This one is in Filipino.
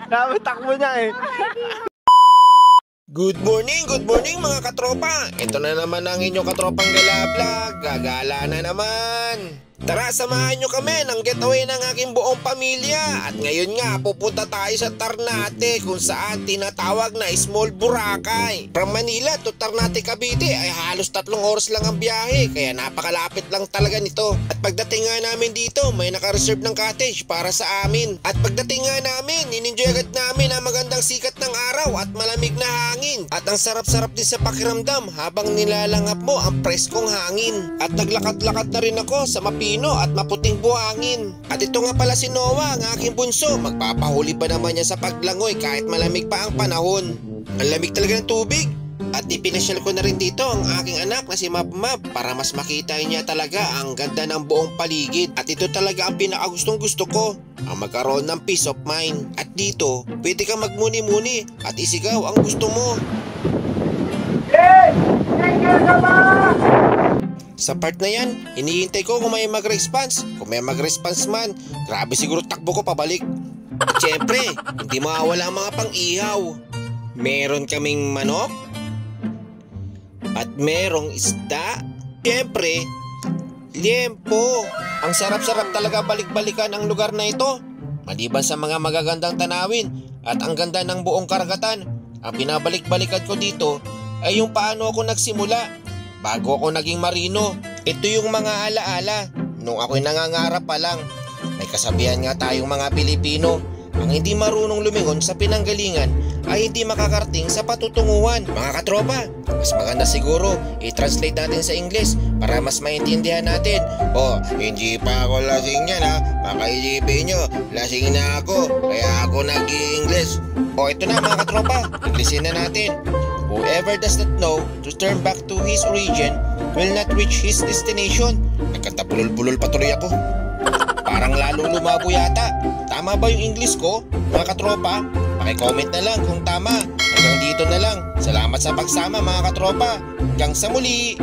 Dapat takbo niya eh. Good morning mga katropa. Ito na naman ang inyong katropang Gala-vlog. Gagala na naman. Tara, samahan nyo kami ng getaway ng aking buong pamilya. At ngayon nga, pupunta tayo sa Ternate kung saan tinatawag na Small Boracay. From Manila to Ternate, Cavite ay halos 3 oras lang ang biyahe. Kaya napakalapit lang talaga nito. At pagdating nga namin dito, may naka-reserve ng cottage para sa amin. At pagdating nga namin, in-enjoy agad namin ang magandang sikat ng araw at malamig na hangin. At ang sarap-sarap din sa pakiramdam habang nilalangap mo ang preskong hangin. At naglakad-lakad na rin ako sa mapino at maputing buhangin. At ito nga pala si Noah, ang aking bunso. Magpapahuli ba naman niya sa paglangoy kahit malamig pa ang panahon. Ang lamig talaga ng tubig. At ipinasyal ko na rin dito ang aking anak na si Map para mas makita niya talaga ang ganda ng buong paligid. At ito talaga ang pinakagustong gusto ko, ang magkaroon ng peace of mind. At dito, pwede kang magmuni-muni at isigaw ang gusto mo. Hey! Tingnan ka ba? Sa part na yan, hinihintay ko kung may mag-response. Kung may mag-response man, grabe siguro takbo ko pabalik. At syempre, hindi mawawala ang mga pang-ihaw. Meron kaming manok. At merong isda. Syempre, liempo. Ang sarap-sarap talaga balik-balikan ang lugar na ito. Maliban sa mga magagandang tanawin at ang ganda ng buong karagatan, ang binabalik-balikan ko dito ay yung paano ako nagsimula. Bago ako naging marino, ito yung mga alaala nung ako'y nangangarap pa lang. May kasabihan nga tayong mga Pilipino, ang hindi marunong lumingon sa pinanggalingan ay hindi makakarating sa patutunguhan. Mga katropa, mas maganda siguro i-translate natin sa English para mas maintindihan natin. O, hindi pa ako lasing yan ha. Makaisipin nyo, lasing na ako, kaya ako nag-i-English. O, ito na mga katropa, Englishin na natin. Whoever does not know to turn back to his origin will not reach his destination. Nagkatabulol-bulol patuloy ako. Parang lalo lumabo yata. Tama ba yung English ko? Mga katropa, paki-comment na lang kung tama. Hanggang dito na lang. Salamat sa pagsama mga katropa. Hanggang sa muli.